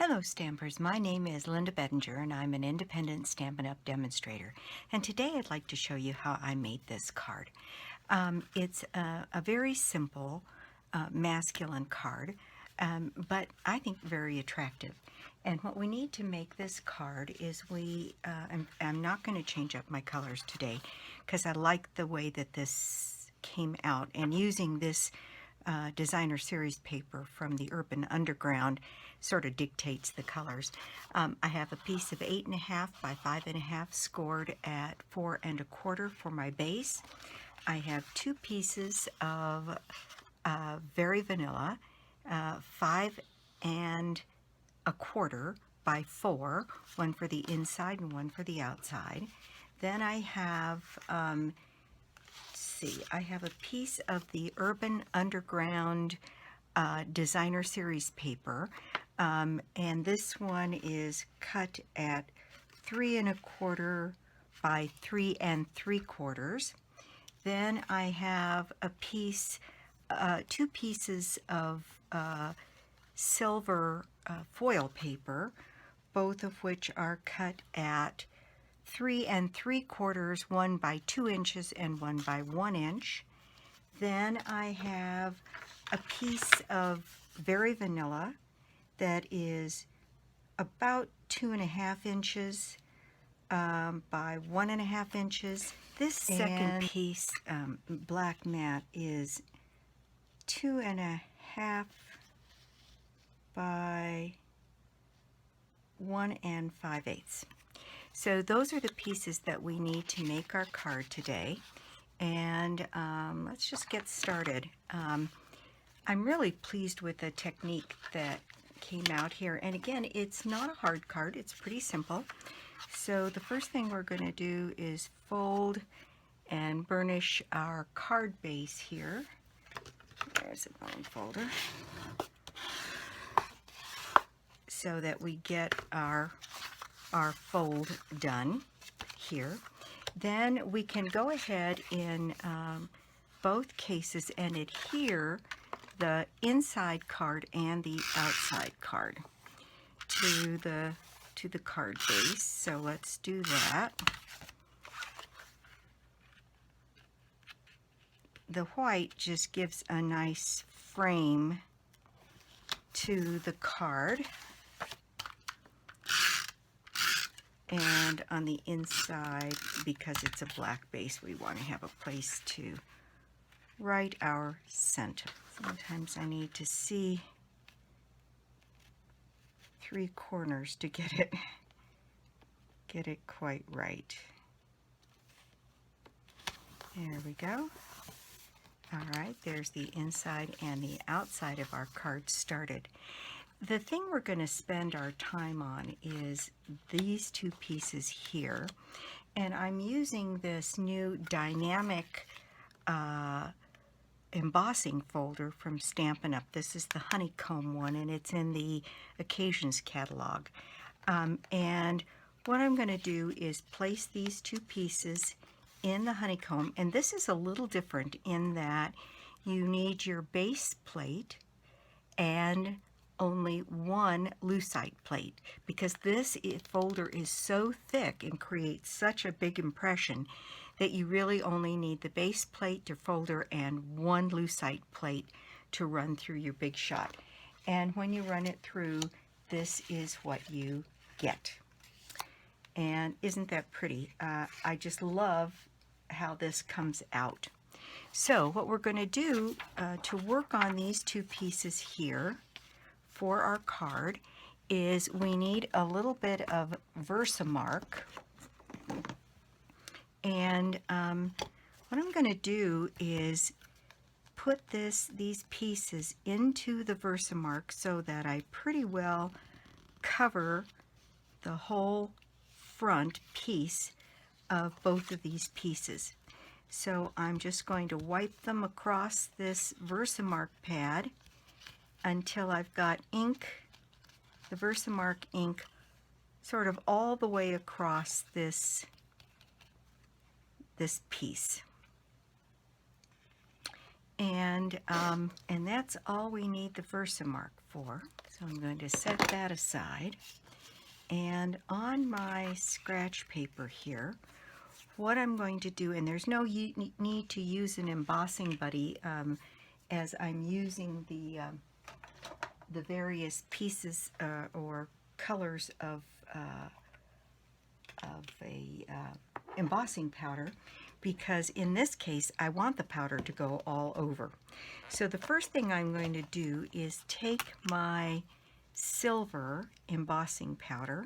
Hello Stampers, my name is Linda Bedinger and I'm an independent Stampin' Up! Demonstrator. And today I'd like to show you how I made this card. It's a very simple masculine card, but I think very attractive. And what we need to make this card is I'm not going to change up my colors today because I like the way that this came out. And using this designer series paper from the Urban Underground sort of dictates the colors. I have a piece of 8.5 by 5.5 scored at 4 1/4 for my base. I have two pieces of Very Vanilla, 5 1/4 by 4, one for the inside and one for the outside. Then I have I have a piece of the Urban Underground designer series paper, and this one is cut at 3 1/4 by 3 3/4. Then I have a piece, two pieces of silver foil paper, both of which are cut at 3 3/4, one by 2 inches and one by 1 inch. Then I have a piece of Very Vanilla that is about 2.5 inches by 1.5 inches. This second piece, black matte, is 2.5 by 1 5/8. So those are the pieces that we need to make our card today. And let's just get started. I'm really pleased with the technique that came out here. And again, it's not a hard card. It's pretty simple. So the first thing we're going to do is fold and burnish our card base here. There's a bone folder. So that we get our fold done here. Then we can go ahead in both cases and adhere the inside card and the outside card to the card base. So let's do that. The white just gives a nice frame to the card. And on the inside, because it's a black base, we want to have a place to write our center. Sometimes I need to see 3 corners to get it quite right. There we go. All right, there's the inside and the outside of our card started. The thing we're going to spend our time on is these two pieces here. And I'm using this new dynamic embossing folder from Stampin Up. This is the honeycomb one, and it's in the Occasions catalog. And what I'm going to do is place these two pieces in the honeycomb. And this is a little different in that you need your base plate and only one lucite plate, because this folder is so thick and creates such a big impression that you really only need the base plate, your folder, and one lucite plate to run through your big shot. And when you run it through, this is what you get. And isn't that pretty? I just love how this comes out. So what we're going to do to work on these two pieces here for our card is we need a little bit of Versamark. And what I'm going to do is put these pieces into the Versamark so that I pretty well cover the whole front piece of both of these pieces. So I'm just going to wipe them across this Versamark pad until I've got ink, the Versamark ink, sort of all the way across this piece. And And that's all we need the Versamark for. So I'm going to set that aside. And on my scratch paper here, what I'm going to do, and there's no need to use an embossing buddy, as I'm using the various pieces or colors of a embossing powder, because in this case I want the powder to go all over. So the first thing I'm going to do is take my silver embossing powder,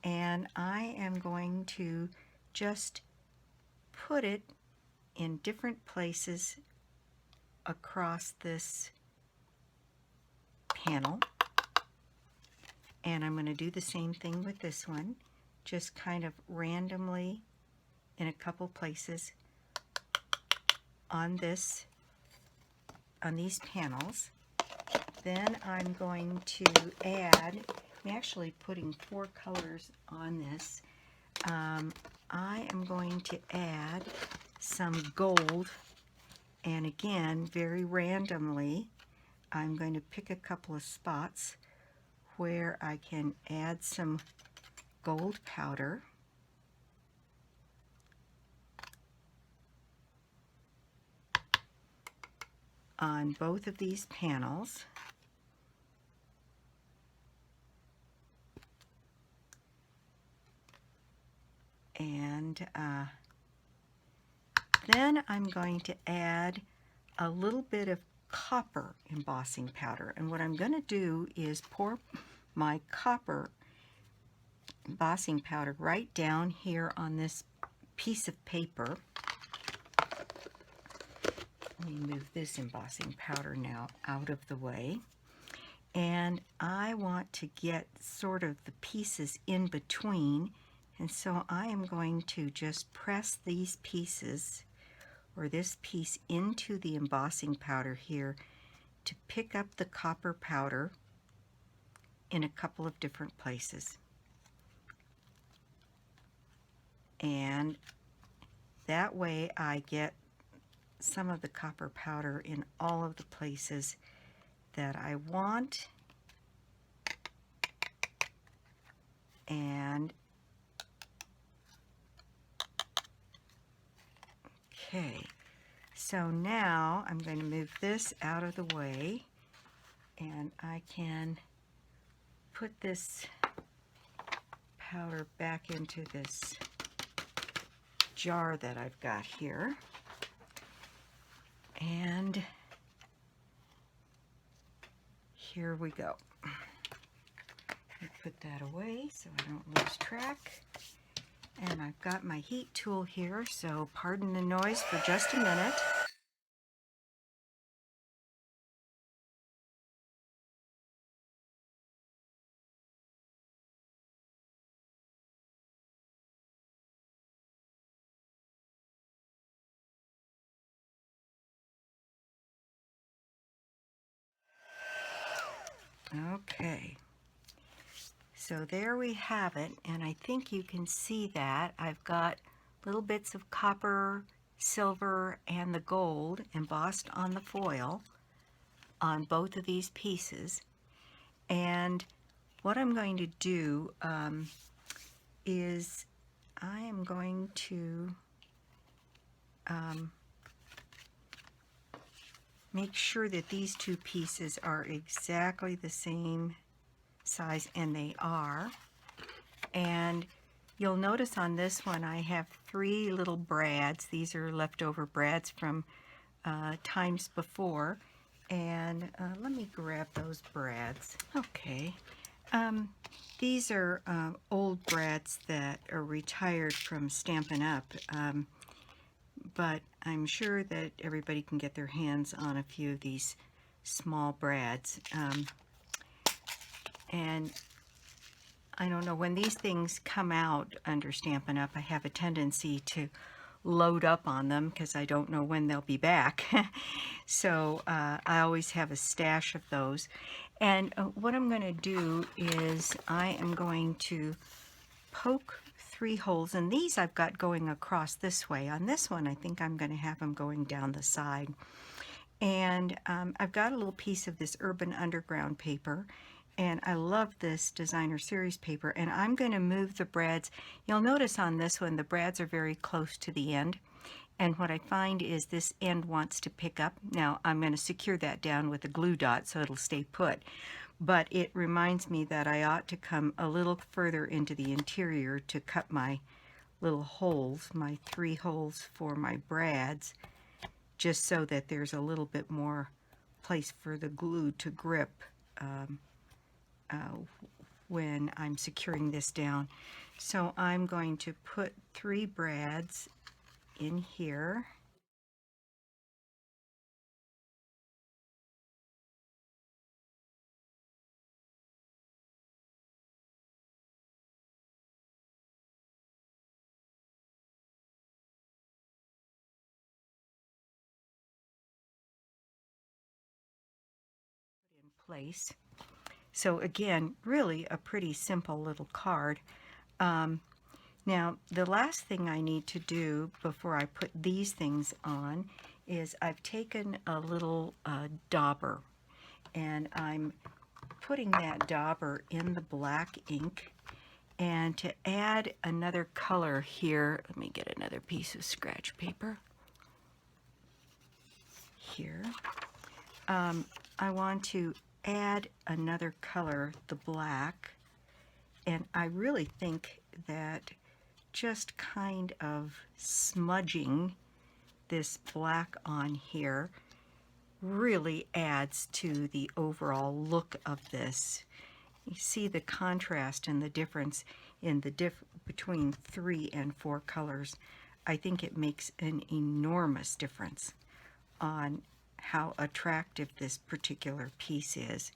and I am going to just put it in different places across this panel. And I'm going to do the same thing with this one, just kind of randomly in a couple places on these panels. Then I'm going to add, I'm actually putting 4 colors on this. I am going to add some gold, and again, very randomly, I'm going to pick a couple of spots where I can add some gold powder. On both of these panels. And then I'm going to add a little bit of copper embossing powder. And what I'm going to do is pour my copper embossing powder right down here on this piece of paper. Let me move this embossing powder now out of the way. And I want to get sort of the pieces in between. And so I am going to just press these pieces, or this piece, into the embossing powder here to pick up the copper powder in a couple of different places. And that way I get some of the copper powder in all of the places that I want. And okay, so now I'm going to move this out of the way, and I can put this powder back into this jar that I've got here. And here we go. Let me put that away so I don't lose track. And I've got my heat tool here, so pardon the noise for just a minute. Okay, so there we have it, and I think you can see that I've got little bits of copper, silver, and the gold embossed on the foil on both of these pieces. And what I'm going to do is I am going to make sure that these two pieces are exactly the same size, and they are. And you'll notice on this one I have 3 little brads. These are leftover brads from times before. And let me grab those brads. Okay. These are old brads that are retired from Stampin' Up. But I'm sure that everybody can get their hands on a few of these small brads. And I don't know, when these things come out under Stampin' Up, I have a tendency to load up on them because I don't know when they'll be back. So I always have a stash of those. And what I'm going to do is I am going to poke 3 holes, and these I've got going across this way. On this one, I think I'm going to have them going down the side. And I've got a little piece of this Urban Underground paper, and I love this Designer Series paper, and I'm going to move the brads. You'll notice on this one the brads are very close to the end, and what I find is this end wants to pick up. Now I'm going to secure that down with a glue dot so it'll stay put, but it reminds me that I ought to come a little further into the interior to cut my little holes, my 3 holes for my brads, just so that there's a little bit more place for the glue to grip when I'm securing this down. So I'm going to put 3 brads in here. In place. So again, really a pretty simple little card. Now, the last thing I need to do before I put these things on is I've taken a little dauber, and I'm putting that dauber in the black ink. And to add another color here, let me get another piece of scratch paper here. I want to add another color, the black, and I really think that just kind of smudging this black on here really adds to the overall look of this. You see the contrast and the difference in the between 3 and 4 colors. I think it makes an enormous difference on how attractive this particular piece is.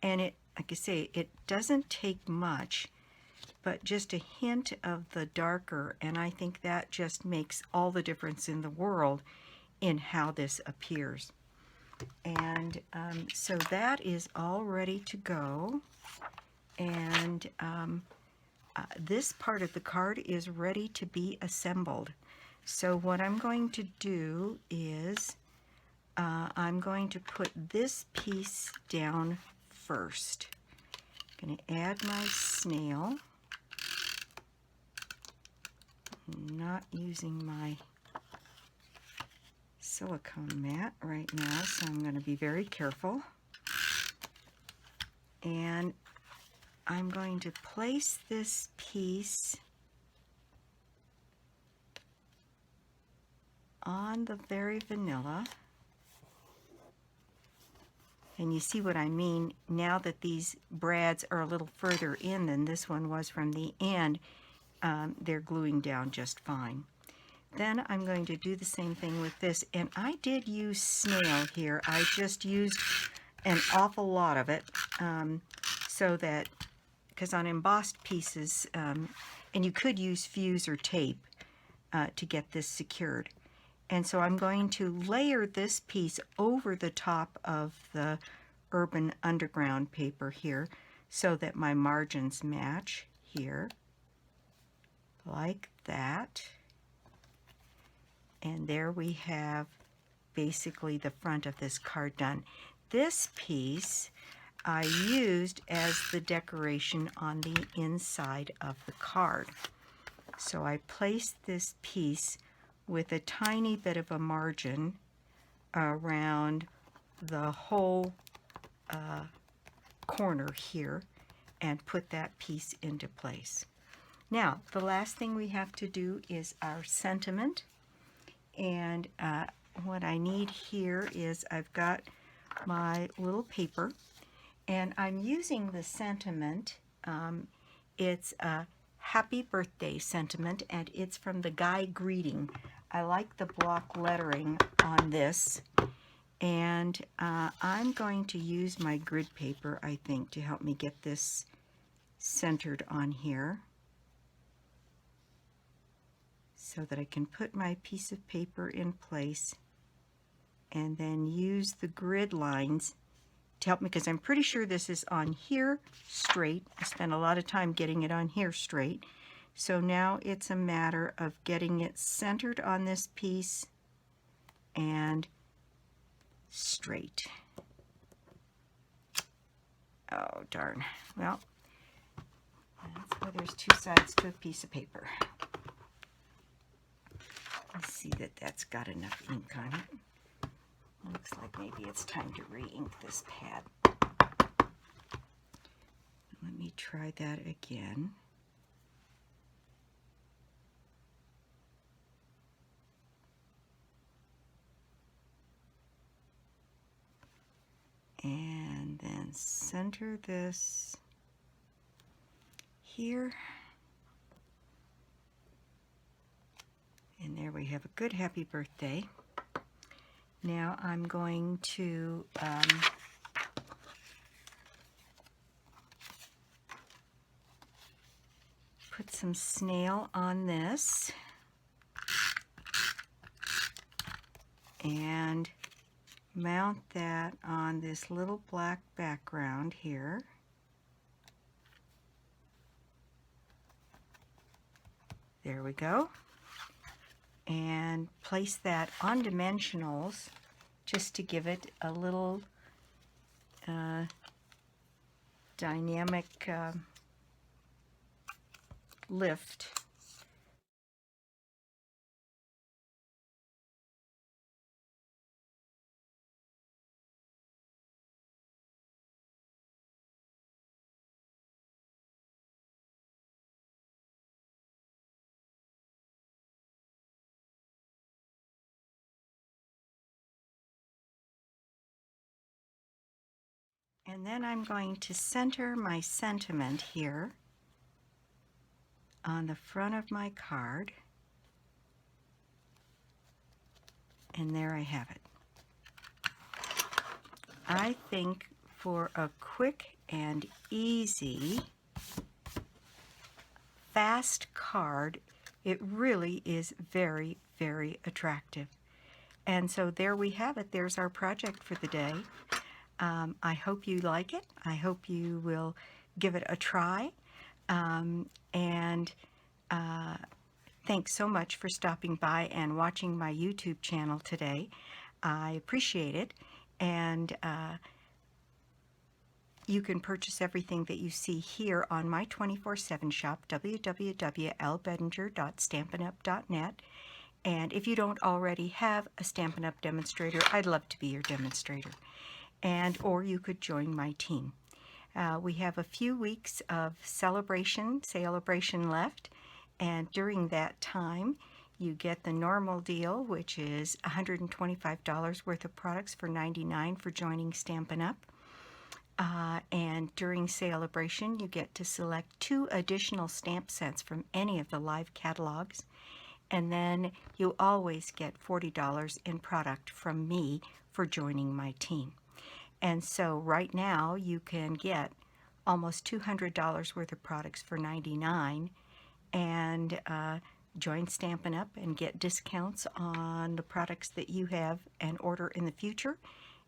And it, like I say, it doesn't take much, but just a hint of the darker, and I think that just makes all the difference in the world in how this appears. And so that is all ready to go, and this part of the card is ready to be assembled. So what I'm going to do is I'm going to put this piece down first. I'm going to add my snail. I'm not using my silicone mat right now, so I'm going to be very careful. And I'm going to place this piece on the very vanilla. And you see what I mean, now that these brads are a little further in than this one was from the end, they're gluing down just fine. Then I'm going to do the same thing with this, and I did use snail here. I just used an awful lot of it, so that, because on embossed pieces, and you could use fuse or tape to get this secured. And so I'm going to layer this piece over the top of the Urban Underground paper here so that my margins match here, like that. And there we have basically the front of this card done. This piece I used as the decoration on the inside of the card. So I placed this piece with a tiny bit of a margin around the whole corner here and put that piece into place. Now, the last thing we have to do is our sentiment. And what I need here is I've got my little paper, and I'm using the sentiment. It's a happy birthday sentiment, and it's from the Guy Greeting. I like the block lettering on this, and I'm going to use my grid paper, I think, to help me get this centered on here so that I can put my piece of paper in place and then use the grid lines to help me, because I'm pretty sure this is on here straight. I spent a lot of time getting it on here straight. So now it's a matter of getting it centered on this piece and straight. Oh, darn. Well, that's why there's two sides to a piece of paper. Let's see that that's got enough ink on it. Looks like maybe it's time to re-ink this pad. Let me try that again. And then center this here. And there we have a good happy birthday. Now I'm going to put some snail on this and mount that on this little black background here. There we go. And place that on dimensionals just to give it a little dynamic lift. And then I'm going to center my sentiment here on the front of my card. And there I have it. I think for a quick and easy, fast card, it really is very, very attractive. And so there we have it. There's our project for the day. I hope you like it. I hope you will give it a try. Thanks so much for stopping by and watching my YouTube channel today. I appreciate it. And you can purchase everything that you see here on my 24/7 shop, www.lbedinger.stampinup.net. And if you don't already have a Stampin' Up! Demonstrator, I'd love to be your demonstrator. Or you could join my team. We have a few weeks of celebration left, and during that time you get the normal deal, which is $125 worth of products for $99 for joining Stampin' Up! And during celebration you get to select 2 additional stamp sets from any of the live catalogs, and then you always get $40 in product from me for joining my team. And so right now you can get almost $200 worth of products for $99 and join Stampin' Up! And get discounts on the products that you have and order in the future,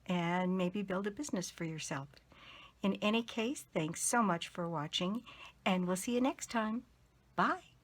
and maybe build a business for yourself. In any case, thanks so much for watching, and we'll see you next time. Bye.